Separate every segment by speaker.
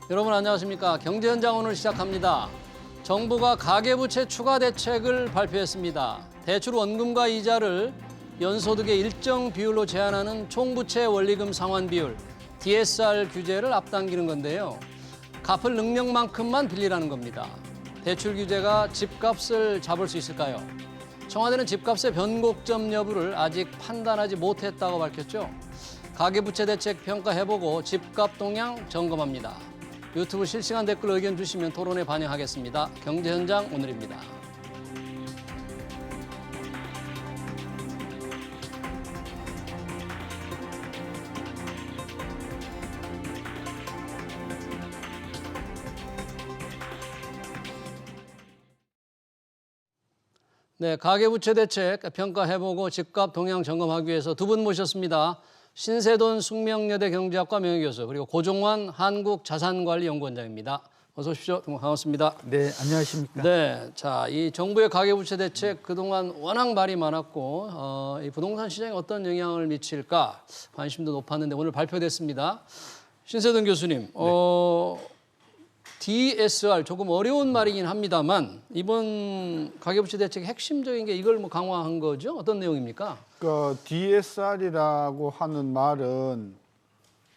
Speaker 1: 여러분 안녕하십니까? 경제현장 오늘 시작합니다. 정부가 가계부채 추가 대책을 발표했습니다. 대출 원금과 이자를 연소득의 일정 비율로 제한하는 총부채 원리금 상환 비율, DSR 규제를 앞당기는 건데요. 갚을 능력만큼만 빌리라는 겁니다. 대출 규제가 집값을 잡을 수 있을까요? 청와대는 집값의 변곡점 여부를 아직 판단하지 못했다고 밝혔죠. 가계부채 대책 평가해보고 집값 동향 점검합니다. 유튜브 실시간 댓글 의견 주시면 토론에 반영하겠습니다. 경제현장 오늘입니다. 네, 가계부채 대책 평가해보고 집값 동향 점검하기 위해서 두 분 모셨습니다. 신세돈 숙명여대 경제학과 명예교수 그리고 고종환 한국자산관리연구원장입니다. 어서 오십시오. 반갑습니다.
Speaker 2: 네, 안녕하십니까.
Speaker 1: 네, 자, 이 정부의 가계부채 대책 그동안 워낙 말이 많았고 이 부동산 시장에 어떤 영향을 미칠까 관심도 높았는데 오늘 발표됐습니다. 신세돈 교수님, DSR 조금 어려운 말이긴 합니다만 이번 가계부채 대책의 핵심적인 게 이걸 뭐 강화한 거죠? 어떤 내용입니까?
Speaker 2: 그 DSR이라고 하는 말은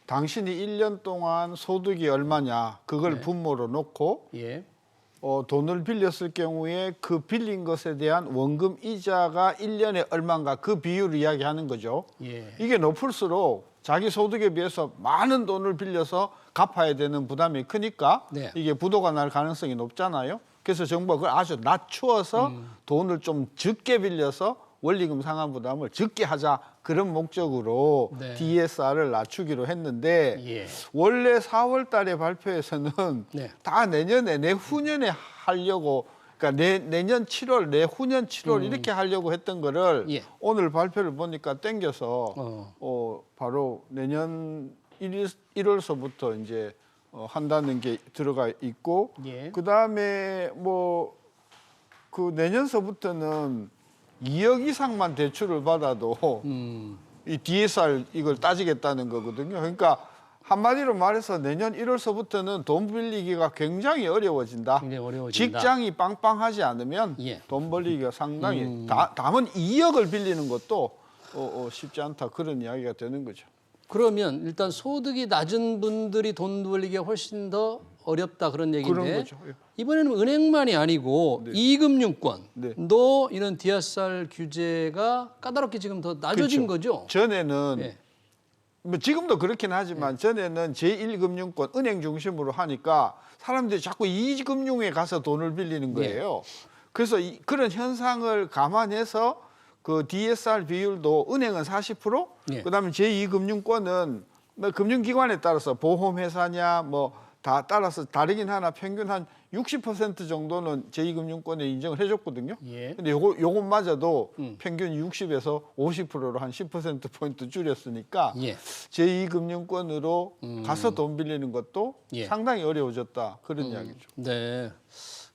Speaker 2: 당신이 1년 동안 소득이 얼마냐 그걸 분모로 놓고 돈을 빌렸을 경우에 그 빌린 것에 대한 원금 이자가 1년에 얼마인가 그 비율을 이야기하는 거죠. 이게 높을수록 자기 소득에 비해서 많은 돈을 빌려서 갚아야 되는 부담이 크니까 이게 부도가 날 가능성이 높잖아요. 그래서 정부가 그걸 아주 낮추어서 돈을 좀 적게 빌려서 원리금 상환 부담을 적게 하자 그런 목적으로 DSR을 낮추기로 했는데 원래 4월 달에 발표에서는 다 내후년에 하려고 그러니까 내년 7월, 내후년 7월 이렇게 하려고 했던 거를 오늘 발표를 보니까 땡겨서 바로 내년 1월서부터 이제 한다는 게 들어가 있고 그다음에 뭐 그 내년서부터는 2억 이상만 대출을 받아도 이 DSR 이걸 따지겠다는 거거든요. 그러니까 한마디로 말해서 내년 1월서부터는 돈 빌리기가 굉장히 어려워진다. 직장이 빵빵하지 않으면 돈 벌리기가 상당히 다만 2억을 빌리는 것도 쉽지 않다. 그런 이야기가 되는 거죠.
Speaker 1: 그러면 일단 소득이 낮은 분들이 돈 벌리기가 훨씬 더 어렵다 그런 얘기인데
Speaker 2: 그런 거죠.
Speaker 1: 이번에는 은행만이 아니고 이금융권도 이런 DSR 규제가 까다롭게 지금 더 낮아진 거죠?
Speaker 2: 전에는 뭐 지금도 그렇긴 하지만 전에는 제1금융권 은행 중심으로 하니까 사람들이 자꾸 이금융에 가서 돈을 빌리는 거예요. 그래서 그런 현상을 감안해서 그 DSR 비율도 은행은 40%, 그다음에 제2금융권은 뭐 금융기관에 따라서 보험회사냐 뭐 다 따라서 다르긴 하나 평균 한 60% 정도는 제2금융권에 인정을 해줬거든요. 근데 요것마저도 평균 60에서 50%로 한 10%포인트 줄였으니까 제2금융권으로 가서 돈 빌리는 것도 상당히 어려워졌다. 그런 이야기죠.
Speaker 1: 네.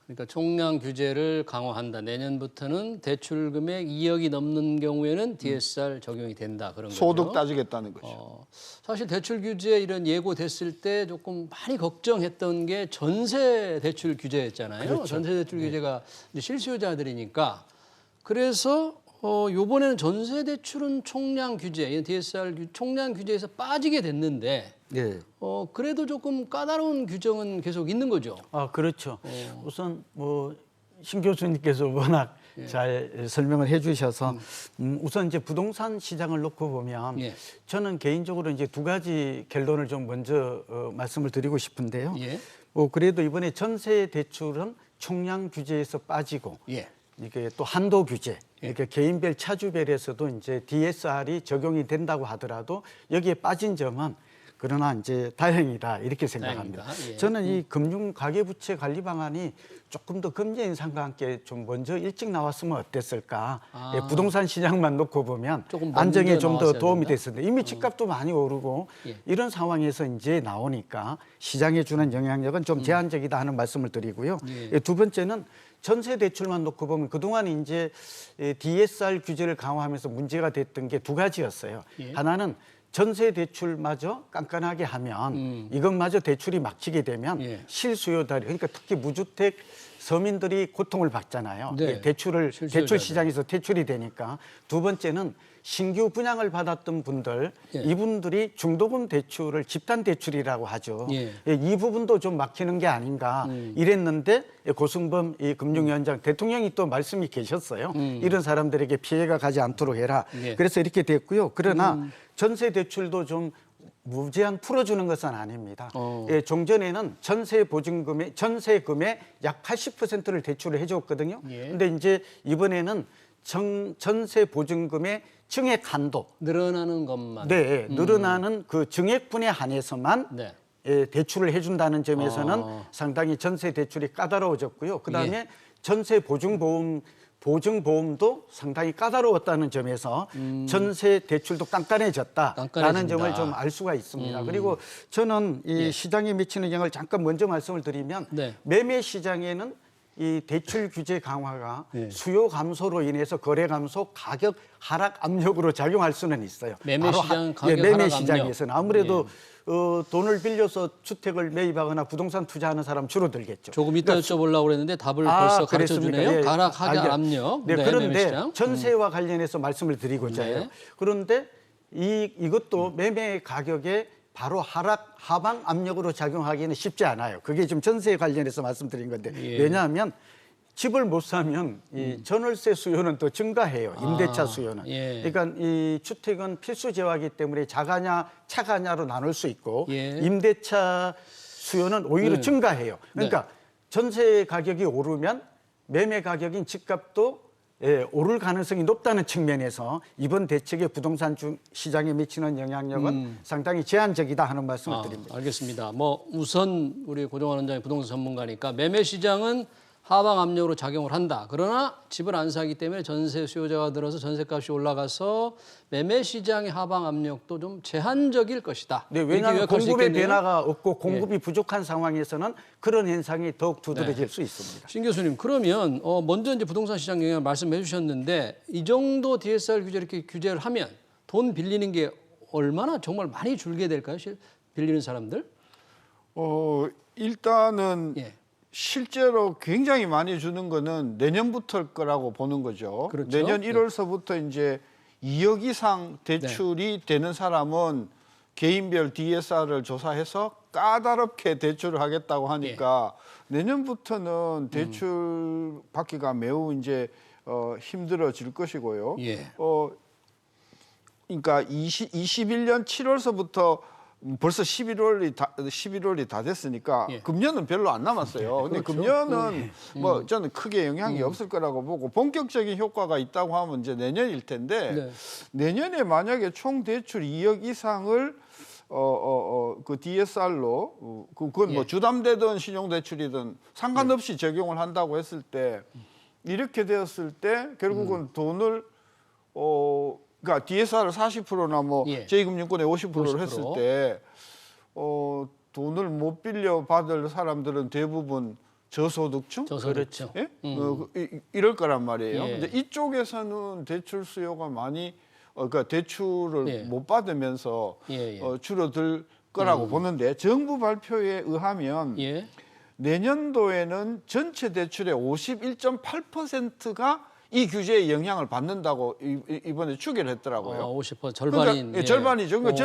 Speaker 1: 그러니까 총량 규제를 강화한다. 내년부터는 대출 금액 2억이 넘는 경우에는 DSR 적용이 된다. 그런 거죠.
Speaker 2: 소득 따지겠다는 거죠.
Speaker 1: 사실 대출 규제 이런 예고됐을 때 조금 많이 걱정했던 게 전세 대출 규제였잖아요. 그렇죠. 전세 대출 규제가 이제 실수요자들이니까. 그래서 요번에는 전세 대출은 총량 규제, DSR 총량 규제에서 빠지게 됐는데 그래도 조금 까다로운 규정은 계속 있는 거죠.
Speaker 2: 그렇죠. 우선 뭐 신 교수님께서 워낙 잘 설명을 해주셔서 우선 이제 부동산 시장을 놓고 보면 저는 개인적으로 이제 두 가지 결론을 좀 먼저 말씀을 드리고 싶은데요. 뭐 그래도 이번에 전세 대출은 총량 규제에서 빠지고 이게 또 한도 규제, 이렇게 개인별 차주별에서도 이제 DSR이 적용이 된다고 하더라도 여기에 빠진 점은 그러나 이제 다행이다 이렇게 생각합니다. 저는 이 금융 가계부채 관리 방안이 조금 더 금리 인상과 함께 좀 먼저 일찍 나왔으면 어땠을까. 부동산 시장만 놓고 보면 안정에 좀 더 도움이 됐었는데 이미 집값도 많이 오르고 이런 상황에서 이제 나오니까 시장에 주는 영향력은 좀 제한적이다 하는 말씀을 드리고요. 두 번째는 전세 대출만 놓고 보면 그동안 이제 DSR 규제를 강화하면서 문제가 됐던 게 두 가지였어요. 하나는
Speaker 3: 전세 대출마저 깐깐하게 하면 이것마저 대출이 막히게 되면
Speaker 1: 예.
Speaker 3: 실수요자들 그러니까 특히 무주택 서민들이 고통을 받잖아요.
Speaker 1: 네.
Speaker 3: 대출
Speaker 1: 실수요자들.
Speaker 3: 시장에서 퇴출이 되니까 두 번째는 신규 분양을 받았던 분들
Speaker 1: 예.
Speaker 3: 이분들이 중도금 대출을 집단 대출이라고 하죠.
Speaker 1: 예.
Speaker 3: 이 부분도 좀 막히는 게 아닌가 이랬는데 고승범 이 금융위원장 대통령이 또 말씀이 계셨어요. 이런 사람들에게 피해가 가지 않도록 해라.
Speaker 1: 예.
Speaker 3: 그래서 이렇게 됐고요. 그러나 전세 대출도 좀 무제한 풀어주는 것은 아닙니다. 예, 종전에는 전세금의 약 80%를 대출을 해줬거든요.
Speaker 1: 예.
Speaker 3: 근데 이제 이번에는 전세 보증금의 증액 한도,
Speaker 1: 늘어나는 것만.
Speaker 3: 네, 늘어나는 그 증액분에 한해서만
Speaker 1: 네.
Speaker 3: 예, 대출을 해준다는 점에서는
Speaker 1: 아.
Speaker 3: 상당히 전세 대출이 까다로워졌고요. 그다음에
Speaker 1: 예.
Speaker 3: 전세 보증보험도 상당히 까다로웠다는 점에서 전세 대출도 깐깐해졌다라는
Speaker 1: 깐깐해진다.
Speaker 3: 점을 좀 알 수가 있습니다. 그리고 저는 이
Speaker 1: 예.
Speaker 3: 시장에 미치는 영향을 잠깐 먼저 말씀을 드리면
Speaker 1: 네.
Speaker 3: 매매 시장에는 이 대출 규제 강화가
Speaker 1: 예.
Speaker 3: 수요 감소로 인해서 거래 감소, 가격 하락 압력으로 작용할 수는 있어요.
Speaker 1: 매매
Speaker 3: 바로
Speaker 1: 시장 가격
Speaker 3: 매매
Speaker 1: 하락
Speaker 3: 시장에서는
Speaker 1: 압력.
Speaker 3: 아무래도 돈을 빌려서 주택을 매입하거나 부동산 투자하는 사람 줄어들겠죠.
Speaker 1: 조금 이따 여쭤보려고 그랬는데 답을 벌써 가르쳐 주네요.
Speaker 3: 예.
Speaker 1: 가락하게 압력.
Speaker 3: 네,
Speaker 1: 매매
Speaker 3: 그런데
Speaker 1: 시장.
Speaker 3: 전세와 관련해서 말씀을 드리고자 해요.
Speaker 1: 네.
Speaker 3: 그런데 이것도 매매 가격에 바로 하방 압력으로 작용하기는 쉽지 않아요. 그게 지금 전세에 관련해서 말씀드린 건데
Speaker 1: 예.
Speaker 3: 왜냐하면 집을 못 사면 이 전월세 수요는 또 증가해요. 임대차 수요는.
Speaker 1: 예.
Speaker 3: 그러니까 이 주택은 필수 재화이기 때문에 자가냐 차가냐로 나눌 수 있고
Speaker 1: 예.
Speaker 3: 임대차 수요는 오히려
Speaker 1: 네.
Speaker 3: 증가해요. 그러니까 전세 가격이 오르면 매매 가격인 집값도 오를 가능성이 높다는 측면에서 이번 대책의 부동산 시장에 미치는 영향력은 상당히 제한적이다 하는 말씀을 드립니다.
Speaker 1: 알겠습니다. 뭐 우선 우리 고종환 원장이 부동산 전문가니까 매매 시장은 하방 압력으로 작용을 한다. 그러나 집을 안 사기 때문에 전세 수요자가 들어서 전세값이 올라가서 매매 시장의 하방 압력도 좀 제한적일 것이다.
Speaker 3: 네,
Speaker 1: 이렇게
Speaker 3: 왜냐하면
Speaker 1: 요약할 수
Speaker 3: 공급의
Speaker 1: 있겠네요.
Speaker 3: 변화가 없고 공급이 부족한 상황에서는 그런 현상이 더욱 두드러질 수 있습니다.
Speaker 1: 신 교수님, 그러면 먼저 이제 부동산 시장 영향을 말씀해 주셨는데 이 정도 DSR 규제 이렇게 규제를 하면 돈 빌리는 게 얼마나 정말 많이 줄게 될까요? 빌리는 사람들?
Speaker 2: 일단은
Speaker 1: 예.
Speaker 2: 실제로 굉장히 많이 주는 거는 내년부터일 거라고 보는 거죠.
Speaker 1: 그렇죠.
Speaker 2: 내년 1월서부터 이제 2억 이상 대출이 되는 사람은 개인별 DSR을 조사해서 까다롭게 대출을 하겠다고 하니까 내년부터는 대출 받기가 매우 이제 힘들어질 것이고요.
Speaker 1: 예.
Speaker 2: 그러니까 21년 7월서부터 벌써 11월이 다 됐으니까
Speaker 1: 예.
Speaker 2: 금년은 별로 안 남았어요. 근데
Speaker 1: 그렇죠.
Speaker 2: 금년은 뭐 저는 크게 영향이 없을 거라고 보고 본격적인 효과가 있다고 하면 이제 내년일 텐데
Speaker 1: 네.
Speaker 2: 내년에 만약에 총 대출 2억 이상을 그 DSR로 그건 뭐
Speaker 1: 예.
Speaker 2: 주담대든 신용대출이든 상관없이 적용을 한다고 했을 때 이렇게 되었을 때 결국은 돈을 그러니까 DSR을 40%나 뭐
Speaker 1: 예.
Speaker 2: 제2금융권에 50%를
Speaker 1: 50%.
Speaker 2: 했을 때 돈을 못 빌려 받을 사람들은 대부분 저소득층,
Speaker 1: 그렇죠.
Speaker 2: 예? 이럴 거란 말이에요.
Speaker 1: 예.
Speaker 2: 근데 이쪽에서는 대출 수요가 많이 그러니까 대출을
Speaker 1: 예.
Speaker 2: 못 받으면서
Speaker 1: 예, 예.
Speaker 2: 줄어들 거라고 보는데 정부 발표에 의하면
Speaker 1: 예.
Speaker 2: 내년도에는 전체 대출의 51.8%가 이 규제의 영향을 받는다고 이번에 추계를 했더라고요.
Speaker 1: 50% 절반인.
Speaker 2: 그러니까 절반이죠. 그러니까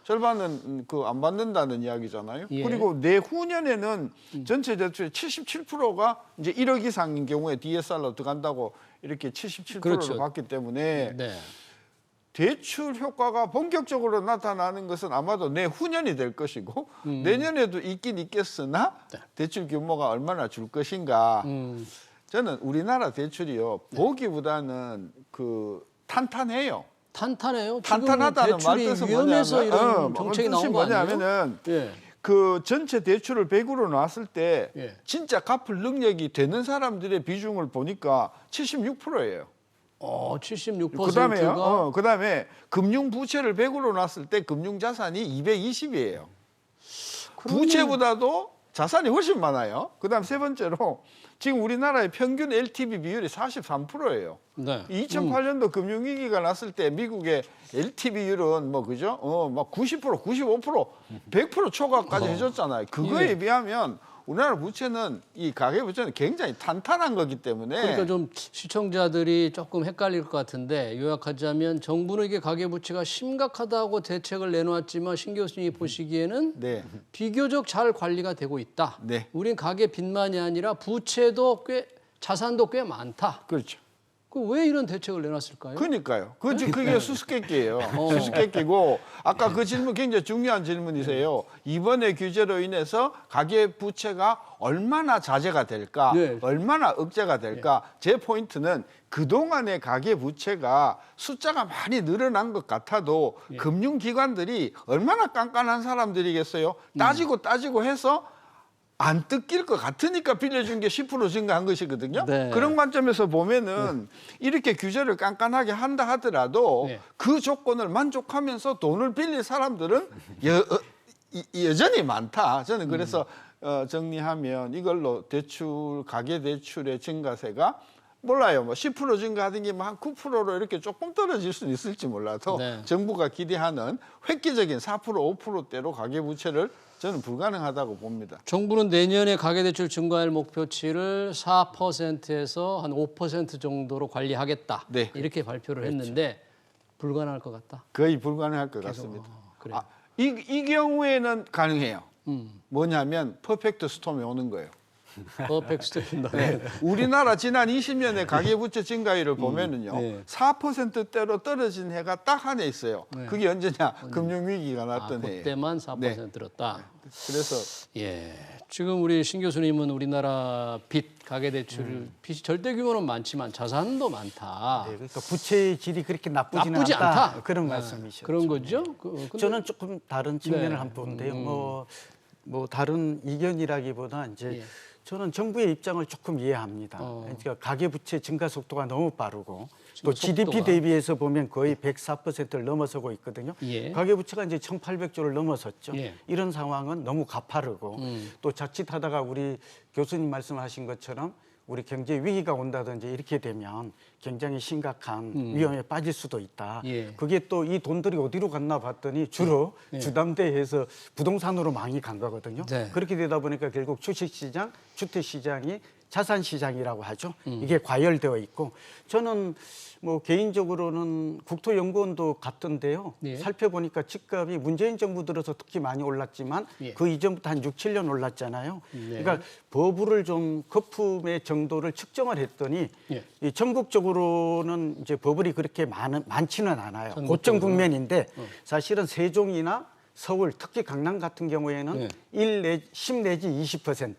Speaker 2: 절반은 그 안 받는다는 이야기잖아요.
Speaker 1: 예.
Speaker 2: 그리고 내후년에는 전체 대출의 77%가 이제 1억 이상인 경우에 DSR로 들어간다고 이렇게 77%를
Speaker 1: 그렇죠.
Speaker 2: 받기 때문에
Speaker 1: 네.
Speaker 2: 대출 효과가 본격적으로 나타나는 것은 아마도 내후년이 될 것이고 내년에도 있긴 있겠으나 대출 규모가 얼마나 줄 것인가. 저는 우리나라 대출이요 보기보다는 그 탄탄해요.
Speaker 1: 탄탄해요.
Speaker 2: 탄탄하다는 말
Speaker 1: 대출이
Speaker 2: 뜻은
Speaker 1: 위험해서
Speaker 2: 뭐냐면
Speaker 1: 이런 정책이 나온 거 아니에요?
Speaker 2: 뭐냐면은
Speaker 1: 예.
Speaker 2: 그 전체 대출을 100으로 놨을 때
Speaker 1: 예.
Speaker 2: 진짜 갚을 능력이 되는 사람들의 비중을 보니까 76%예요.
Speaker 1: 76%가
Speaker 2: 그다음에 금융 부채를 100으로 놨을 때 금융 자산이 220이에요. 부채보다도 자산이 훨씬 많아요. 그다음 세 번째로 지금 우리나라의 평균 LTV 비율이 43%예요.
Speaker 1: 네.
Speaker 2: 2008년도 금융위기가 났을 때 미국의 LTV율은 뭐 그죠? 막 90%, 95%, 100% 초과까지 해줬잖아요. 그거에
Speaker 1: 예.
Speaker 2: 비하면 우리나라 부채는 이 가계 부채는 굉장히 탄탄한 거기 때문에
Speaker 1: 그러니까 좀 시청자들이 조금 헷갈릴 것 같은데 요약하자면 정부는 이게 가계부채가 심각하다고 대책을 내놓았지만 신 교수님이 보시기에는
Speaker 2: 네.
Speaker 1: 비교적 잘 관리가 되고 있다.
Speaker 2: 네.
Speaker 1: 우린 가계 빚만이 아니라 부채도 꽤 자산도 꽤 많다.
Speaker 2: 그렇죠.
Speaker 1: 그 왜 이런 대책을 내놨을까요?
Speaker 2: 그러니까요. 그게 수수께끼예요. 수수께끼고 아까 그 질문 굉장히 중요한 질문이세요. 이번에 규제로 인해서 가계 부채가 얼마나 자제가 될까,
Speaker 1: 네.
Speaker 2: 얼마나 억제가 될까. 제 포인트는 그동안의 가계 부채가 숫자가 많이 늘어난 것 같아도 금융기관들이 얼마나 깐깐한 사람들이겠어요. 따지고 해서 안 뜯길 것 같으니까 빌려준 게 10% 증가한 것이거든요.
Speaker 1: 네.
Speaker 2: 그런 관점에서 보면은 이렇게 규제를 깐깐하게 한다 하더라도
Speaker 1: 네.
Speaker 2: 그 조건을 만족하면서 돈을 빌릴 사람들은 여전히 많다. 저는 그래서 정리하면 이걸로 대출, 가계 대출의 증가세가 몰라요. 뭐 10% 증가하던 게 한 9%로 이렇게 조금 떨어질 수는 있을지 몰라도
Speaker 1: 네.
Speaker 2: 정부가 기대하는 획기적인 4%, 5%대로 가계 부채를 저는 불가능하다고 봅니다.
Speaker 1: 정부는 내년에 가계대출 증가율 목표치를 4%에서 한 5% 정도로 관리하겠다.
Speaker 2: 네.
Speaker 1: 이렇게 발표를 했는데 불가능할 것 같다.
Speaker 2: 거의 불가능할 것 같습니다.
Speaker 1: 그래요.
Speaker 2: 이 경우에는 가능해요. 뭐냐면 퍼펙트 스톰이 오는 거예요.
Speaker 1: 퍼펙트
Speaker 2: 네. 우리나라 지난 20년의 가계부채 증가율을 보면은요,
Speaker 1: 네.
Speaker 2: 4%대로 떨어진 해가 딱 한 해 있어요.
Speaker 1: 네.
Speaker 2: 그게 언제냐? 금융위기가 났던 해예요.
Speaker 1: 그때만 4%였다.
Speaker 2: 그래서
Speaker 1: 예. 지금 우리 신 교수님은 우리나라 빚 가계대출 빚이 절대 규모는 많지만 자산도 많다.
Speaker 3: 네, 그러니까 부채의 질이 그렇게 나쁘지
Speaker 1: 않다.
Speaker 3: 그런 말씀이시죠.
Speaker 1: 그런 거죠. 근데
Speaker 3: 저는 조금 다른 측면을
Speaker 1: 네.
Speaker 3: 한번 보는데요. 뭐 다른 이견이라기보다 이제
Speaker 1: 예.
Speaker 3: 저는 정부의 입장을 조금 이해합니다. 그러니까 가계부채 증가 속도가 너무 빠르고 또 GDP
Speaker 1: 속도가.
Speaker 3: 대비해서 보면 거의 104%를 넘어서고 있거든요.
Speaker 1: 예.
Speaker 3: 가계부채가 이제 1,800조를 넘어섰죠.
Speaker 1: 예.
Speaker 3: 이런 상황은 너무 가파르고 또 자칫하다가 우리 교수님 말씀하신 것처럼 우리 경제 위기가 온다든지 이렇게 되면 굉장히 심각한 위험에 빠질 수도 있다.
Speaker 1: 예.
Speaker 3: 그게 또 이 돈들이 어디로 갔나 봤더니 주로 주담대에서 부동산으로 많이 간 거거든요.
Speaker 1: 네.
Speaker 3: 그렇게 되다 보니까 결국 주식시장, 주택시장이 자산시장이라고 하죠. 이게 과열되어 있고 저는 뭐 개인적으로는 국토연구원도 같던데요.
Speaker 1: 예.
Speaker 3: 살펴보니까 집값이 문재인 정부 들어서 특히 많이 올랐지만
Speaker 1: 예.
Speaker 3: 그 이전부터 한 6, 7년 올랐잖아요.
Speaker 1: 네.
Speaker 3: 그러니까 버블을 좀 거품의 정도를 측정을 했더니
Speaker 1: 예.
Speaker 3: 이 전국적으로는 이제 버블이 그렇게 많지는 않아요.
Speaker 1: 전국적으로.
Speaker 3: 고점 국면인데 사실은 세종이나 서울, 특히 강남 같은 경우에는
Speaker 1: 예.
Speaker 3: 10 내지 20%,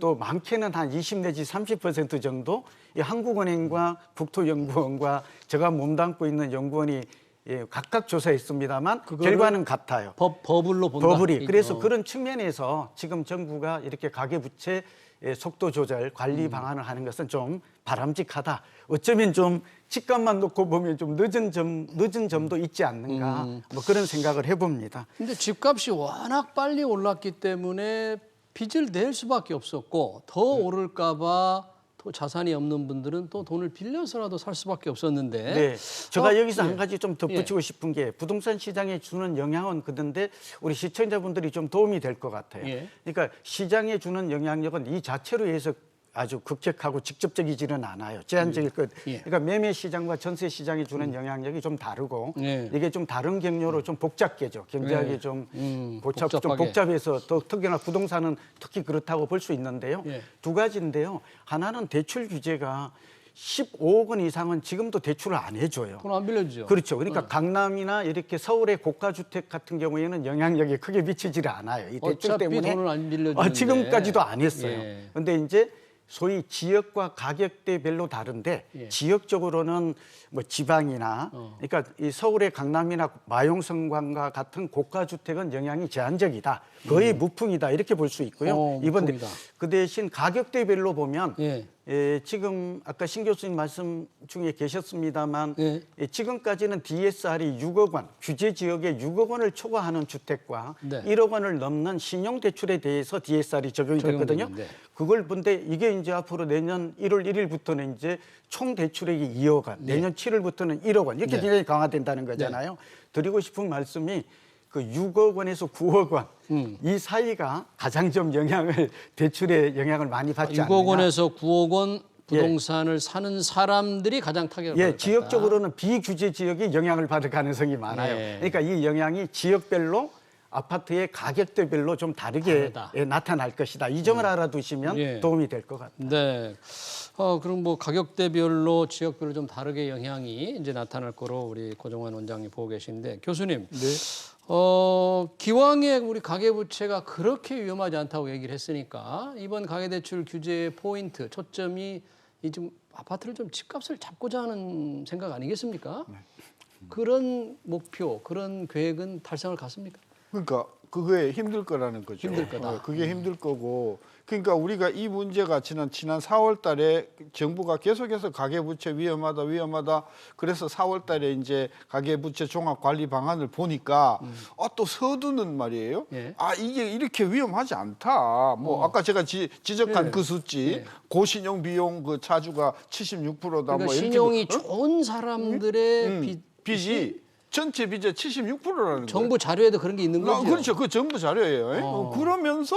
Speaker 3: 또 많게는 한 20 내지 30% 정도 이 한국은행과 국토연구원과 제가 몸담고 있는 연구원이 각각 조사했습니다만 결과는 같아요.
Speaker 1: 버블로 본다.
Speaker 3: 버블이. 그래서 그런 측면에서 지금 정부가 이렇게 가계부채 속도 조절 관리 방안을 하는 것은 좀 바람직하다. 어쩌면 좀 집값만 놓고 보면 좀 늦은 점도 있지 않는가. 뭐 그런 생각을 해봅니다.
Speaker 1: 근데 집값이 워낙 빨리 올랐기 때문에 빚을 낼 수밖에 없었고 더 오를까 봐 또 자산이 없는 분들은 또 돈을 빌려서라도 살 수밖에 없었는데
Speaker 3: 네, 제가 여기서
Speaker 1: 예.
Speaker 3: 한 가지 좀 덧붙이고 싶은 게 부동산 시장에 주는 영향은 그런데 우리 시청자분들이 좀 도움이 될 것 같아요.
Speaker 1: 예.
Speaker 3: 그러니까 시장에 주는 영향력은 이 자체로 해서 아주 급격하고 직접적이지는 않아요. 제한적일 것.
Speaker 1: 예.
Speaker 3: 그러니까 매매 시장과 전세 시장이 주는 영향력이 좀 다르고
Speaker 1: 예.
Speaker 3: 이게 좀 다른 경로로 좀 복잡하죠. 굉장히
Speaker 1: 예.
Speaker 3: 좀
Speaker 1: 복잡하게.
Speaker 3: 복잡해서 또 특히나 부동산은 특히 그렇다고 볼 수 있는데요.
Speaker 1: 예.
Speaker 3: 두 가지인데요. 하나는 대출 규제가 15억 원 이상은 지금도 대출을 안 해줘요.
Speaker 1: 돈 안 빌려주죠.
Speaker 3: 그렇죠. 그러니까 강남이나 이렇게 서울의 고가주택 같은 경우에는 영향력이 크게 미치지를 않아요. 이 대출
Speaker 1: 어차피
Speaker 3: 때문에
Speaker 1: 돈을 안 빌려주는데.
Speaker 3: 지금까지도 안 했어요.
Speaker 1: 예.
Speaker 3: 그런데 이제 소위 지역과 가격대별로 다른데
Speaker 1: 예.
Speaker 3: 지역적으로는 뭐 지방이나 그러니까 이 서울의 강남이나 마용성관과 같은 고가 주택은 영향이 제한적이다. 거의 무풍이다 이렇게 볼 수 있고요. 이번
Speaker 1: 무풍이다.
Speaker 3: 그 대신 가격대별로 보면
Speaker 1: 예.
Speaker 3: 지금 아까 신 교수님 말씀 중에 계셨습니다만
Speaker 1: 예.
Speaker 3: 지금까지는 DSR이 6억 원, 규제 지역에 6억 원을 초과하는 주택과
Speaker 1: 네.
Speaker 3: 1억 원을 넘는 신용대출에 대해서 DSR이 적용이 됐거든요.
Speaker 1: 적용되는데.
Speaker 3: 그걸 본데 이게 이제 앞으로 내년 1월 1일부터는 이제 총 대출액이 2억 원, 내년 7월부터는 1억 원 이렇게
Speaker 1: 네.
Speaker 3: 굉장히 강화된다는 거잖아요. 드리고 싶은 말씀이 그 6억 원에서 9억 원 이 사이가 가장 좀 영향을 대출에 영향을 많이 받지 않느냐.
Speaker 1: 6억 원에서 9억 원 부동산을 사는 사람들이 가장 타격을 받을 것 같다.
Speaker 3: 지역적으로는 비규제 지역이 영향을 받을 가능성이 많아요.
Speaker 1: 예.
Speaker 3: 그러니까 이 영향이 지역별로 아파트의 가격대별로 좀 다르게
Speaker 1: 다르다.
Speaker 3: 나타날 것이다. 이 점을 알아두시면
Speaker 1: 예.
Speaker 3: 도움이 될 것 같아요.
Speaker 1: 네. 그럼 뭐 가격대별로 지역별로 좀 다르게 영향이 이제 나타날 거로 우리 고종환 원장님 보고 계신데 교수님.
Speaker 2: 네.
Speaker 1: 기왕에 우리 가계부채가 그렇게 위험하지 않다고 얘기를 했으니까 이번 가계대출 규제의 포인트, 초점이 이 좀 아파트를 좀 집값을 잡고자 하는 생각 아니겠습니까? 그런 목표, 그런 계획은 달성을 갔습니까?
Speaker 2: 그러니까 그게 힘들 거라는 거죠.
Speaker 1: 힘들 거다.
Speaker 2: 그게 힘들 거고. 그러니까 우리가 이 문제가 지난 4월 달에 정부가 계속해서 가계부채 위험하다. 그래서 4월 달에 이제 가계부채 종합관리 방안을 보니까 또 서두는 말이에요.
Speaker 1: 예.
Speaker 2: 이게 이렇게 위험하지 않다. 뭐 아까 제가 지적한
Speaker 1: 예.
Speaker 2: 그 수치
Speaker 1: 예.
Speaker 2: 고신용 비용 그 차주가 76%다.
Speaker 1: 그러니까
Speaker 2: 뭐
Speaker 1: 신용이 좋은 사람들의
Speaker 2: 빚이 전체 빚의 76%라는 거예요.
Speaker 1: 정부 자료에도 그런 게 있는 거죠.
Speaker 2: 그렇죠. 그 정부 자료예요. 그러면서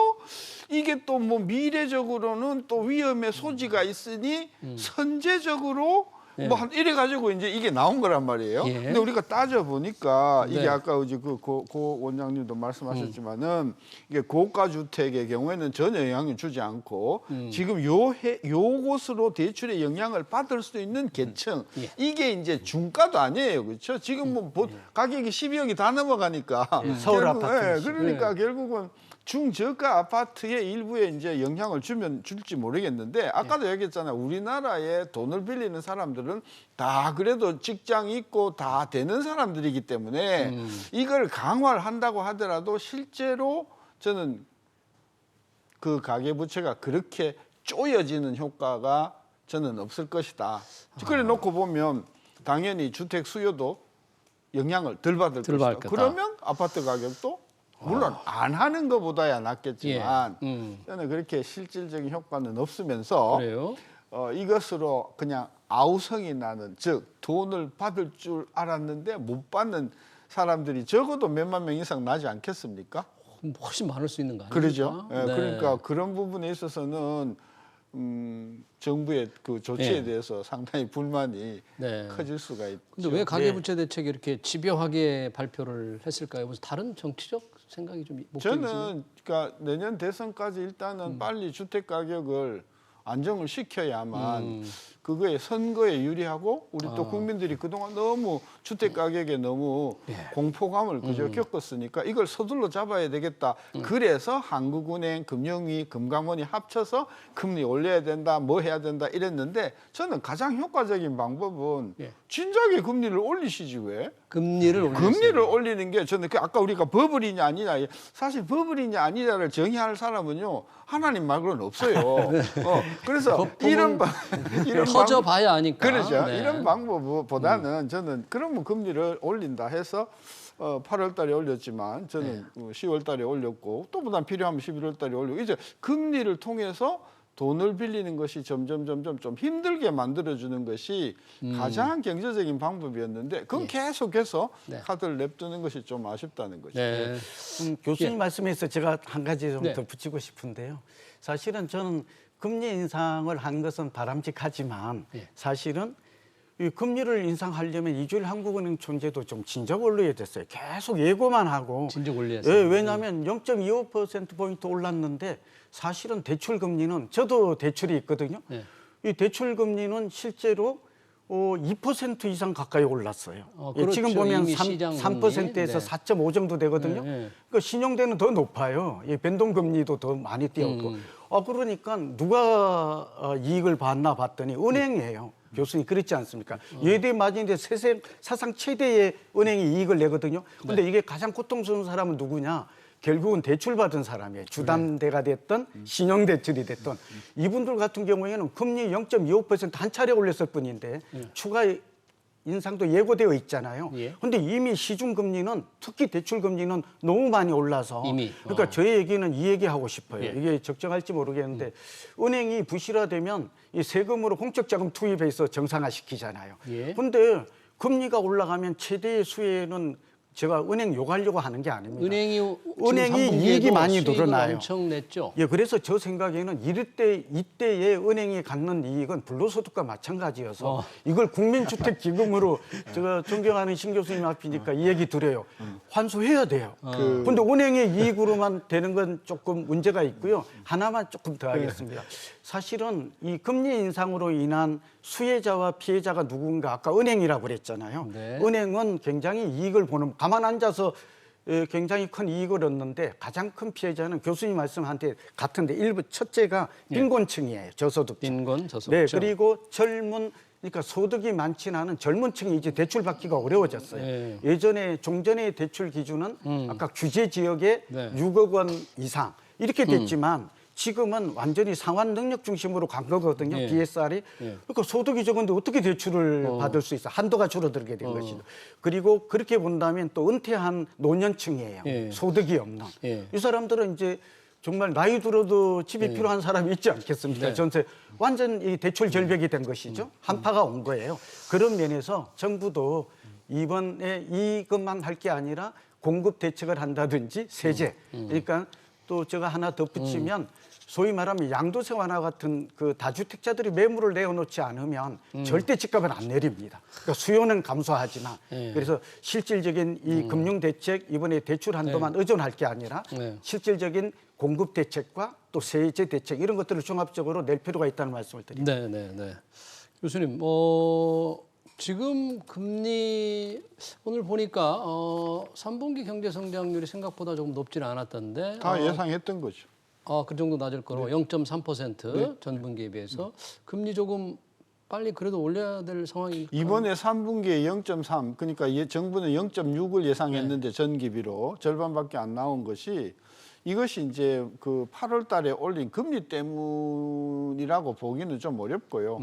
Speaker 2: 이게 또 뭐 미래적으로는 또 위험의 소지가 있으니 선제적으로 뭐 한 이래 가지고 이제 이게 나온 거란 말이에요.
Speaker 1: 예.
Speaker 2: 근데 우리가 따져 보니까 이게
Speaker 1: 네.
Speaker 2: 아까 이제 고 원장님도 말씀하셨지만은 이게 고가 주택의 경우에는 전혀 영향을 주지 않고 지금 요곳으로 대출의 영향을 받을 수 있는 계층
Speaker 1: 예.
Speaker 2: 이게 이제 중가도 아니에요, 그렇죠? 지금 뭐 가격이 12억이 다 넘어가니까
Speaker 3: 서울
Speaker 2: 결국,
Speaker 3: 아파트.
Speaker 2: 그러니까 결국은 중저가 아파트의 일부에 이제 영향을 줄지 모르겠는데 아까도 얘기했잖아요. 우리나라에 돈을 빌리는 사람들은 다 그래도 직장이 있고 다 되는 사람들이기 때문에 이걸 강화를 한다고 하더라도 실제로 저는 그 가계부채가 그렇게 쪼여지는 효과가 저는 없을 것이다. 그래 놓고 보면 당연히 주택 수요도 영향을 덜 받을
Speaker 1: 덜
Speaker 2: 것이다.
Speaker 1: 받을 거다.
Speaker 2: 그러면 아파트 가격도 물론 안 하는 것보다야 낫겠지만 저는 그렇게 실질적인 효과는 없으면서
Speaker 1: 그래요?
Speaker 2: 이것으로 그냥 아우성이 나는 즉 돈을 받을 줄 알았는데 못 받는 사람들이 적어도 몇만 명 이상 나지 않겠습니까?
Speaker 1: 훨씬 많을 수 있는 거 아닙니까?
Speaker 2: 그러죠. 예,
Speaker 1: 네.
Speaker 2: 그러니까 그런 부분에 있어서는 정부의 그 조치에
Speaker 1: 네.
Speaker 2: 대해서 상당히 불만이
Speaker 1: 네.
Speaker 2: 커질 수가 있죠.
Speaker 1: 근데 왜 가계부채 대책이 이렇게 집요하게 발표를 했을까요? 무슨 다른 정치적 생각이 좀 목적이 있습니까?
Speaker 2: 저는 그러니까 내년 대선까지 일단은 빨리 주택 가격을 안정을 시켜야만 그거에 선거에 유리하고 우리 또 국민들이 그동안 너무 주택 가격에 너무 공포감을 그저 겪었으니까 이걸 서둘러 잡아야 되겠다. 그래서 한국은행, 금융위, 금감원이 합쳐서 금리 올려야 된다, 뭐 해야 된다 이랬는데 저는 가장 효과적인 방법은 진작에 금리를 올리시지 왜?
Speaker 1: 금리를 올렸어요.
Speaker 2: 금리를 올리는 게 저는 아까 우리가 버블이냐 아니냐 사실 버블이냐 아니냐를 정의할 사람은요 하나님 말고는 없어요. 그래서 이런
Speaker 1: 터져봐야 아니까.
Speaker 2: 그렇죠.
Speaker 1: 네.
Speaker 2: 이런 방법보다는 저는 그러면 금리를 올린다 해서 8월 달에 올렸지만 저는 10월 달에 올렸고 또 보다 필요하면 11월 달에 올리고 이제 금리를 통해서 돈을 빌리는 것이 점점 좀 힘들게 만들어주는 것이 가장 경제적인 방법이었는데 그건 계속해서 카드를 냅두는 것이 좀 아쉽다는 거죠.
Speaker 1: 네.
Speaker 3: 교수님 말씀에서 제가 한 가지 좀
Speaker 1: 네.
Speaker 3: 더 붙이고 싶은데요. 사실은 저는 금리 인상을 한 것은 바람직하지만 사실은 이 금리를 인상하려면 이주일 한국은행 존재도 좀 진작 올려야 됐어요. 계속 예고만 하고.
Speaker 1: 진작 올려야
Speaker 3: 왜냐하면 0.25%포인트 올랐는데 사실은 대출 금리는 저도 대출이 있거든요. 이 대출 금리는 실제로 2% 이상 가까이 올랐어요.
Speaker 1: 그렇죠.
Speaker 3: 지금 보면
Speaker 1: 이미 시장
Speaker 3: 3%에서 4.5 정도 되거든요. 그러니까 신용대는 더 높아요. 이 변동금리도 더 많이 뛰었고. 그러니까 누가 이익을 봤나 봤더니 은행이에요. 교수님 그렇지 않습니까? 예대 마진인데 사상 최대의 은행이 이익을 내거든요. 근데 이게 가장 고통스러운 사람은 누구냐? 결국은 대출 받은 사람이에요. 주담대가 됐던 신용대출이 됐던 이분들 같은 경우에는 금리 0.25% 한 차례 올렸을 뿐인데 추가 인상도 예고되어 있잖아요. 그런데 이미 시중금리는 특히 대출금리는 너무 많이 올라서
Speaker 1: 이미.
Speaker 3: 그러니까 저희 얘기는 이 얘기하고 싶어요. 이게 적정할지 모르겠는데 은행이 부실화되면 이 세금으로 공적자금 투입해서 정상화시키잖아요. 그런데 금리가 올라가면 최대의 수혜는 제가 은행 욕하려고 하는 게 아닙니다. 은행이 이익이 많이 늘어나요.
Speaker 1: 엄청 냈죠.
Speaker 3: 예, 그래서 저 생각에는 이때에 은행이 갖는 이익은 불로소득과 마찬가지여서 이걸 국민주택기금으로 제가 존경하는 신 교수님 앞이니까 이 얘기 드려요. 환수해야 돼요. 그런데 은행의 이익으로만 되는 건 조금 문제가 있고요. 하나만 조금 더 하겠습니다. 사실은 이 금리 인상으로 인한 수혜자와 피해자가 누군가 아까 은행이라고 그랬잖아요. 은행은 굉장히 이익을 보는 가만 앉아서 굉장히 큰 이익을 얻는데 가장 큰 피해자는 교수님 말씀한테 같은데 일부 첫째가 빈곤층이에요. 저소득층.
Speaker 1: 빈곤, 저소득층.
Speaker 3: 네, 그리고 그러니까 소득이 많지는 않은 젊은 층이 이제 대출 받기가 어려워졌어요. 예전에 종전의 대출 기준은 아까 규제 지역에 6억 원 이상 이렇게 됐지만 지금은 완전히 상환 능력 중심으로 간 거거든요. DSR이. 그러니까 소득이 적은데 어떻게 대출을 받을 수 있어? 한도가 줄어들게 된 것이죠. 그리고 그렇게 본다면 또 은퇴한 노년층이에요. 소득이 없는. 이 사람들은 이제 정말 나이 들어도 집이 필요한 사람이 있지 않겠습니까? 전세 완전 이 대출 절벽이 된 것이죠. 한파가 온 거예요. 그런 면에서 정부도 이번에 이것만 할 게 아니라 공급 대책을 한다든지 세제. 그러니까 또 제가 하나 덧붙이면 소위 말하면 양도세 완화 같은 그 다주택자들이 매물을 내어놓지 않으면 절대 집값은 안 내립니다. 그러니까 수요는 감소하지만 그래서 실질적인 이 금융 대책 이번에 대출 한도만 의존할 게 아니라 실질적인 공급 대책과 또 세제 대책 이런 것들을 종합적으로 낼 필요가 있다는 말씀을 드립니다.
Speaker 1: 네. 교수님, 지금 금리 오늘 보니까 3분기 경제 성장률이 생각보다 조금 높지는 않았던데
Speaker 2: 다 예상했던 거죠.
Speaker 1: 그 정도 낮을 거로 0.3% 전분기에 비해서 금리 조금 빨리 그래도 올려야 될 상황입니까?
Speaker 2: 이번에 3분기에 0.3 그러니까 정부는 0.6을 예상했는데 전기비로 절반밖에 안 나온 것이 이것이 이제 그 8월 달에 올린 금리 때문이라고 보기는 좀 어렵고요.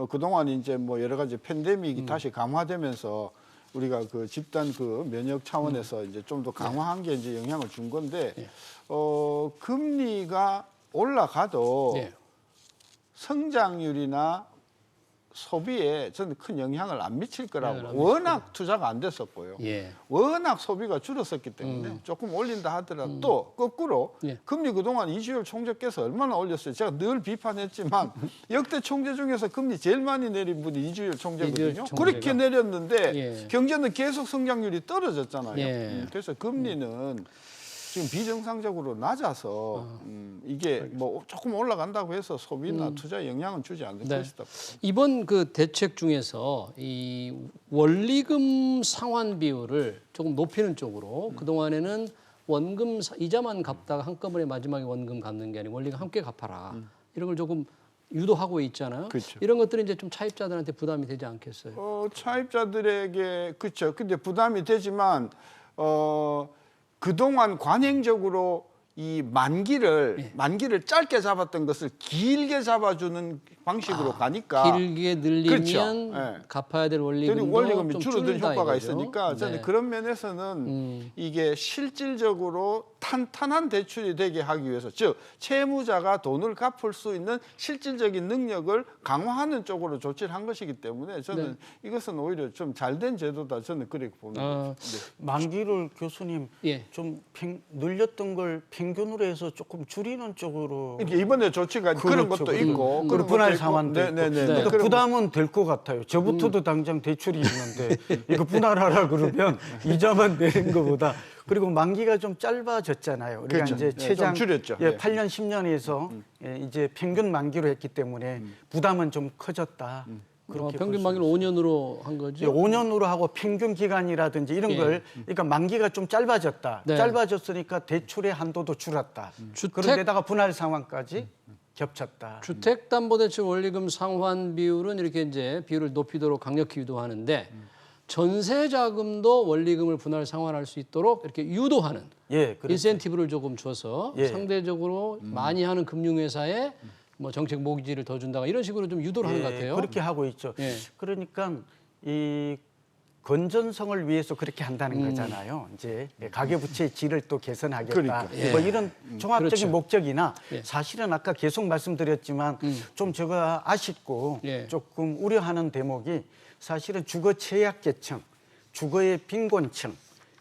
Speaker 2: 그동안 이제 뭐 여러 가지 팬데믹이 다시 강화되면서 우리가 그 집단 그 면역 차원에서 이제 좀 더 강화한 게 이제 영향을 준 건데 금리가 올라가도 성장률이나 소비에 저는 큰 영향을 안 미칠 거라고 워낙 투자가 안 됐었고요. 워낙 소비가 줄었었기 때문에 조금 올린다 하더라도 또 거꾸로 금리 그동안 이주열 총재께서 얼마나 올렸어요. 제가 늘 비판했지만 역대 총재 중에서 금리 제일 많이 내린 분이 이주열 총재거든요. 그렇게 내렸는데 경제는 계속 성장률이 떨어졌잖아요. 그래서 금리는 지금 비정상적으로 낮아서 이게 뭐 조금 올라간다고 해서 소비나 투자에 영향은 주지 않을 것이다.
Speaker 1: 이번 그 대책 중에서 이 원리금 상환 비율을 조금 높이는 쪽으로 그동안에는 원금 이자만 갚다가 한꺼번에 마지막에 원금 갚는 게 아니고 원리금 함께 갚아라. 이런 걸 조금 유도하고 있잖아요.
Speaker 2: 그렇죠.
Speaker 1: 이런 것들이 이제 좀 차입자들한테 부담이 되지 않겠어요?
Speaker 2: 차입자들에게 그렇죠. 근데 부담이 되지만 그동안 관행적으로 이 만기를 짧게 잡았던 것을 길게 잡아주는 방식으로 가니까
Speaker 1: 길게 늘리면 갚아야 될 원리금이
Speaker 2: 좀 줄어든 효과가
Speaker 1: 이거죠.
Speaker 2: 있으니까 저는 그런 면에서는 이게 실질적으로 탄탄한 대출이 되게 하기 위해서 즉 채무자가 돈을 갚을 수 있는 실질적인 능력을 강화하는 쪽으로 조치를 한 것이기 때문에 저는 이것은 오히려 좀 잘된 제도다 저는 그렇게 봅니다.
Speaker 3: 만기를 교수님 좀 늘렸던 걸 평균으로 해서 조금 줄이는 쪽으로
Speaker 2: 이번에 조치가 그런 것도 있고
Speaker 3: 그런 분할 상환도 있고 그러니까 부담은 될 것 같아요. 저부터도 당장 대출이 있는데 이거 분할하라 그러면 이자만 내는 것보다 그리고 만기가 좀 짧아졌잖아요. 우리가
Speaker 2: 그렇죠.
Speaker 3: 이제 최장
Speaker 2: 좀 줄였죠.
Speaker 3: 8년 10년에서 이제 평균 만기로 했기 때문에 부담은 좀 커졌다. 그렇게
Speaker 1: 평균 만기를 5년으로 한 거죠?
Speaker 3: 5년으로 하고 평균 기간이라든지 이런 걸 그러니까 만기가 좀 짧아졌다. 짧아졌으니까 대출의 한도도 줄었다. 그런데다가 분할 상환까지 겹쳤다.
Speaker 1: 주택담보대출 원리금 상환 비율은 이렇게 이제 비율을 높이도록 강력히 유도하는데 전세 자금도 원리금을 분할 상환할 수 있도록 이렇게 유도하는
Speaker 3: 예, 그렇죠.
Speaker 1: 인센티브를 조금 줘서
Speaker 3: 예.
Speaker 1: 상대적으로 많이 하는 금융회사에 뭐 정책 모기지를 더 준다가 이런 식으로 좀 유도를 하는 것 같아요.
Speaker 3: 그렇게 하고 있죠.
Speaker 1: 예.
Speaker 3: 그러니까 이 건전성을 위해서 그렇게 한다는 거잖아요. 이제 가계부채의 질을 또 개선하겠다.
Speaker 2: 그러니까.
Speaker 3: 뭐 이런 종합적인
Speaker 1: 그렇죠.
Speaker 3: 목적이나
Speaker 1: 예.
Speaker 3: 사실은 아까 계속 말씀드렸지만 좀 제가 아쉽고
Speaker 1: 예.
Speaker 3: 조금 우려하는 대목이 사실은 주거 취약계층, 주거의 빈곤층,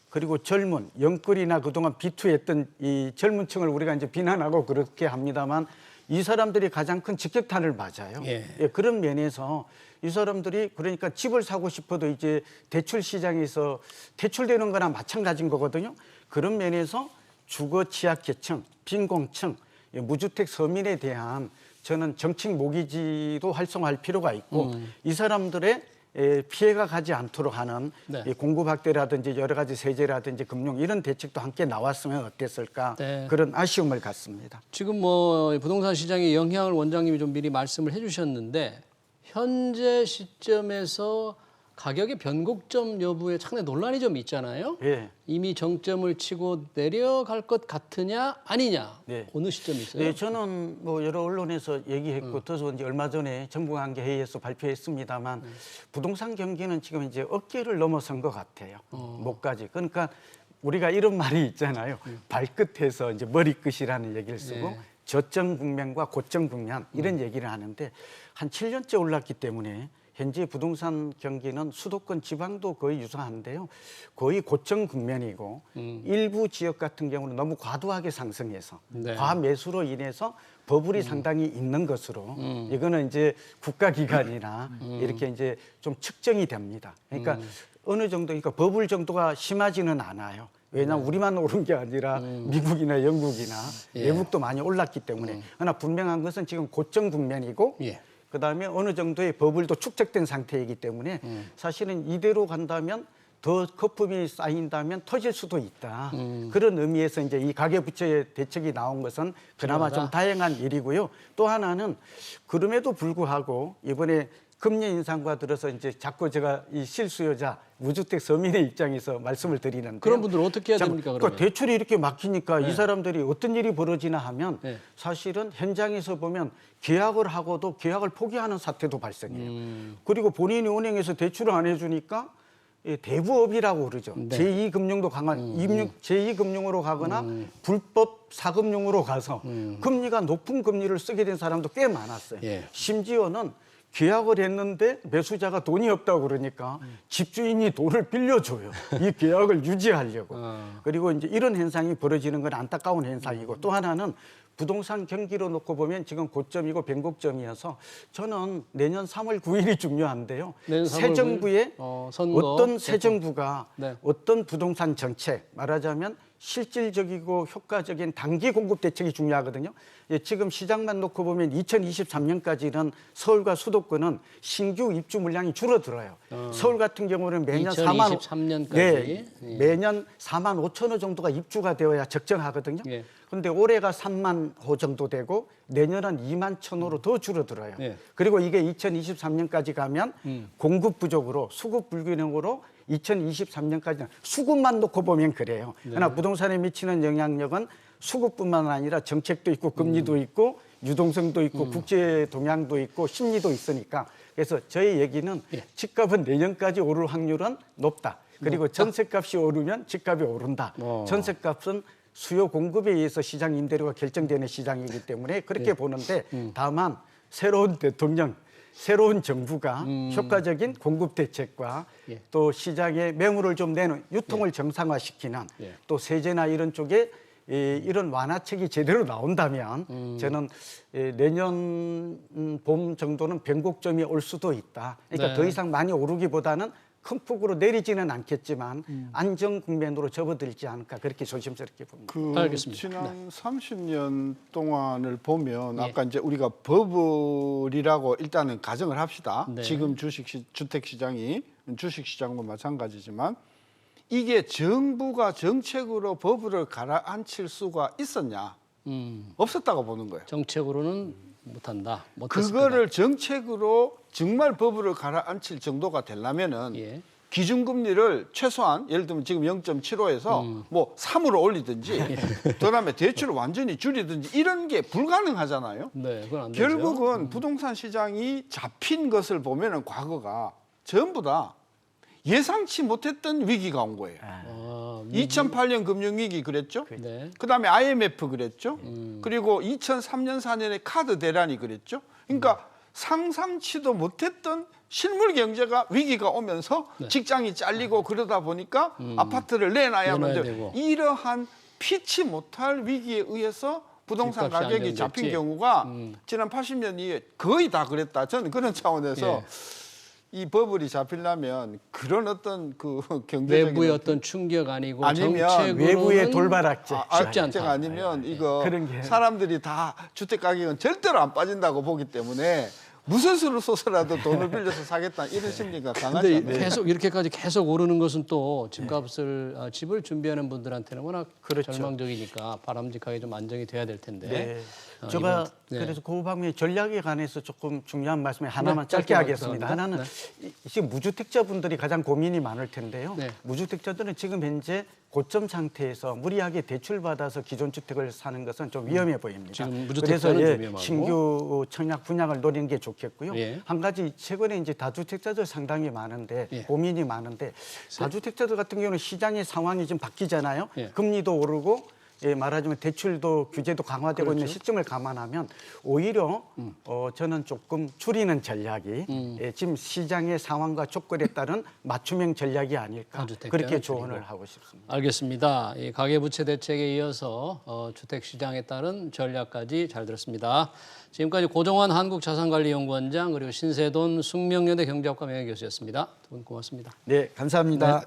Speaker 3: 그리고 젊은 영끌이나 그동안 비투했던 이 젊은 층을 우리가 이제 비난하고 그렇게 합니다만 이 사람들이 가장 큰 직격탄을 맞아요.
Speaker 1: 예.
Speaker 3: 예, 그런 면에서 이 사람들이 그러니까 집을 사고 싶어도 이제 대출 시장에서 대출되는 거나 마찬가지인 거거든요. 그런 면에서 주거 취약계층, 빈곤층, 무주택 서민에 대한 저는 정책 모기지도 활성화할 필요가 있고 이 사람들의 피해가 가지 않도록 하는
Speaker 1: 네.
Speaker 3: 이 공급 확대라든지 여러 가지 세제라든지 금융 이런 대책도 함께 나왔으면 어땠을까
Speaker 1: 네.
Speaker 3: 그런 아쉬움을 갖습니다.
Speaker 1: 지금 뭐 부동산 시장의 영향을 원장님이 좀 미리 말씀을 해주셨는데 현재 시점에서 가격의 변곡점 여부에 상당히 논란이 좀 있잖아요.
Speaker 3: 예.
Speaker 1: 이미 정점을 치고 내려갈 것 같으냐 아니냐
Speaker 3: 네.
Speaker 1: 어느 시점이 있어요?
Speaker 3: 네, 저는 뭐 여러 언론에서 얘기했고 또 이제 얼마 전에 정부관계 회의에서 발표했습니다만 부동산 경기는 지금 이제 어깨를 넘어선 것 같아요. 목까지. 그러니까 우리가 이런 말이 있잖아요. 발끝에서 이제 머리끝이라는 얘기를 쓰고
Speaker 1: 네.
Speaker 3: 저점 국면과 고점 국면 이런 얘기를 하는데 한 7년째 올랐기 때문에 현재 부동산 경기는 수도권 지방도 거의 유사한데요. 거의 고점 국면이고 일부 지역 같은 경우는 너무 과도하게 상승해서
Speaker 1: 네.
Speaker 3: 과매수로 인해서 버블이 상당히 있는 것으로 이거는 이제 국가기관이나 이렇게 이제 좀 측정이 됩니다. 그러니까 어느 정도 그러니까 버블 정도가 심하지는 않아요. 왜냐하면 우리만 오른 게 아니라 미국이나 영국이나
Speaker 1: 예.
Speaker 3: 외국도 많이 올랐기 때문에 그러나 분명한 것은 지금 고점 국면이고
Speaker 1: 예.
Speaker 3: 그다음에 어느 정도의 버블도 축적된 상태이기 때문에 사실은 이대로 간다면 더 거품이 쌓인다면 터질 수도 있다. 그런 의미에서 이제 이 가계부채 대책이 나온 것은 그나마 좀 다행한 일이고요. 또 하나는 그럼에도 불구하고 이번에 금리 인상과 들어서 이제 자꾸 제가 이 실수요자 무주택 서민의 입장에서 말씀을 드리는데
Speaker 1: 그런 분들은 어떻게 해야 됩니까? 그러면?
Speaker 3: 그러니까 대출이 이렇게 막히니까 이 사람들이 어떤 일이 벌어지나 하면
Speaker 1: 네.
Speaker 3: 사실은 현장에서 보면 계약을 하고도 계약을 포기하는 사태도 발생해요. 그리고 본인이 은행에서 대출을 안 해주니까 대부업이라고 그러죠.
Speaker 1: 네.
Speaker 3: 제2금융도 강한 제2금융으로 가거나 불법 사금융으로 가서 금리가 높은 금리를 쓰게 된 사람도 꽤 많았어요.
Speaker 1: 예.
Speaker 3: 심지어는 계약을 했는데 매수자가 돈이 없다고 그러니까 집주인이 돈을 빌려줘요. 이 계약을 유지하려고. 그리고 이제 이런 현상이 벌어지는 건 안타까운 현상이고 또 하나는 부동산 경기로 놓고 보면 지금 고점이고 변곡점이어서 저는 내년 3월 9일이 중요한데요.
Speaker 1: 내년 3월
Speaker 3: 새 정부의
Speaker 1: 9일? 선거
Speaker 3: 어떤 새 정부가
Speaker 1: 네.
Speaker 3: 어떤 부동산 정책 말하자면 실질적이고 효과적인 단기 공급 대책이 중요하거든요. 예, 지금 시장만 놓고 보면 2023년까지는 서울과 수도권은 신규 입주 물량이 줄어들어요. 서울 같은 경우는 매년
Speaker 1: 2023 년까지.
Speaker 3: 네, 매년 4만 5천 호 정도가 입주가 되어야 적정하거든요.
Speaker 1: 예.
Speaker 3: 그런데 올해가 3만 호 정도 되고 내년은 2만 천 호로 더 줄어들어요.
Speaker 1: 예.
Speaker 3: 그리고 이게 2023년까지 가면 공급 부족으로 수급 불균형으로 2023년까지는 수급만 놓고 보면 그래요. 그러나 부동산에 미치는 영향력은 수급뿐만 아니라 정책도 있고 금리도 있고 유동성도 있고 국제 동향도 있고 심리도 있으니까 그래서 저희 얘기는 집값은 내년까지 오를 확률은 높다. 그리고 전세값이 오르면 집값이 오른다. 전세값은 수요 공급에 의해서 시장 임대료가 결정되는 시장이기 때문에 그렇게 보는데 다만 새로운 대통령 새로운 정부가 효과적인 공급 대책과 또 시장에 매물을 좀 내는 유통을 정상화시키는 또 세제나 이런 쪽에 이런 완화책이 제대로 나온다면 저는 내년 봄 정도는 변곡점이 올 수도 있다. 그러니까
Speaker 1: 네.
Speaker 3: 더 이상 많이 오르기보다는 큰 폭으로 내리지는 않겠지만 안정 국면으로 접어들지 않을까 그렇게 조심스럽게 봅니다.
Speaker 1: 알겠습니다.
Speaker 2: 지난 30년 동안을 보면
Speaker 1: 예.
Speaker 2: 아까 이제 우리가 버블이라고 일단은 가정을 합시다.
Speaker 1: 네.
Speaker 2: 지금 주택 시장이 주식 시장과 마찬가지지만 이게 정부가 정책으로 버블을 가라앉힐 수가 있었냐? 없었다고 보는 거예요.
Speaker 1: 정책으로는 못한다. 못했을
Speaker 2: 그거를 정책으로 정말 버블을 가라앉힐 정도가 되려면은
Speaker 1: 예.
Speaker 2: 기준금리를 최소한 예를 들면 지금 0.75에서 뭐 3으로 올리든지 그다음에 대출을 완전히 줄이든지 이런 게 불가능하잖아요.
Speaker 1: 네, 그건 안 되죠.
Speaker 2: 결국은 부동산 시장이 잡힌 것을 보면은 과거가 전부 다 예상치 못했던 위기가 온 거예요. 2008년 금융위기 그랬죠.
Speaker 1: 네.
Speaker 2: 그다음에 IMF 그랬죠. 그리고 2003년 4년에 카드 대란이 그랬죠. 그러니까 상상치도 못했던 실물 경제가 위기가 오면서 직장이 잘리고 그러다 보니까 아파트를 내놔야만
Speaker 1: 내놔야
Speaker 2: 돼요.
Speaker 1: 되고.
Speaker 2: 이러한 피치 못할 위기에 의해서 부동산
Speaker 1: 집값이
Speaker 2: 가격이
Speaker 1: 안정됐지.
Speaker 2: 잡힌 경우가 지난 80년 이후에 거의 다 그랬다. 저는 그런 차원에서
Speaker 1: 예.
Speaker 2: 이 버블이 잡히려면 그런 어떤 그 경제적인
Speaker 1: 외부의 어떤 충격 아니고
Speaker 2: 아니면
Speaker 1: 정책으로는
Speaker 3: 외부의 돌발악재.
Speaker 1: 쉽지 않다.
Speaker 2: 악재가 아니면 이거
Speaker 3: 그런 게.
Speaker 2: 사람들이 다 주택 가격은 절대로 안 빠진다고 보기 때문에 무슨 수를 써서라도 돈을 빌려서 사겠다 이런 심리가 강하지
Speaker 1: 근데
Speaker 2: 않나요?
Speaker 1: 계속 이렇게까지 계속 오르는 것은 또 집값을 집을 준비하는 분들한테는 워낙
Speaker 3: 그렇죠.
Speaker 1: 절망적이니까 바람직하게 좀 안정이 돼야 될 텐데.
Speaker 3: 네.
Speaker 1: 어,
Speaker 3: 제가
Speaker 1: 이번- 네.
Speaker 3: 그래서 그 방면 전략에 관해서 조금 중요한 말씀 하나만
Speaker 1: 네,
Speaker 3: 짧게
Speaker 1: 짧게
Speaker 3: 하겠습니다.
Speaker 1: 감사합니다.
Speaker 3: 하나는 지금 무주택자분들이 가장 고민이 많을 텐데요.
Speaker 1: 네.
Speaker 3: 무주택자들은 지금 현재 고점 상태에서 무리하게 대출받아서 기존 주택을 사는 것은 좀 위험해 보입니다.
Speaker 1: 지금 무주택자는
Speaker 3: 그래서
Speaker 1: 좀 위험하고.
Speaker 3: 신규 청약 분양을 노리는 게 좋겠고요.
Speaker 1: 예.
Speaker 3: 한 가지 최근에 이제 다주택자들 상당히 많은데
Speaker 1: 예.
Speaker 3: 고민이 많은데 다주택자들 같은 경우는 시장의 상황이 좀 바뀌잖아요.
Speaker 1: 예.
Speaker 3: 금리도 오르고 말하자면 대출도 규제도 강화되고 있는 시점을 감안하면 오히려 저는 조금 줄이는 전략이 지금 시장의 상황과 조건에 따른 맞춤형 전략이 아닐까
Speaker 1: 다주택자는
Speaker 3: 그렇게
Speaker 1: 줄이고.
Speaker 3: 조언을 하고 싶습니다.
Speaker 1: 알겠습니다. 이 가계부채 대책에 이어서 주택 시장에 따른 전략까지 잘 들었습니다. 지금까지 고정환 한국자산관리연구원장 그리고 신세돈 숙명여대 경제학과 명예교수였습니다. 두 분 고맙습니다.
Speaker 3: 네, 감사합니다.
Speaker 1: 네.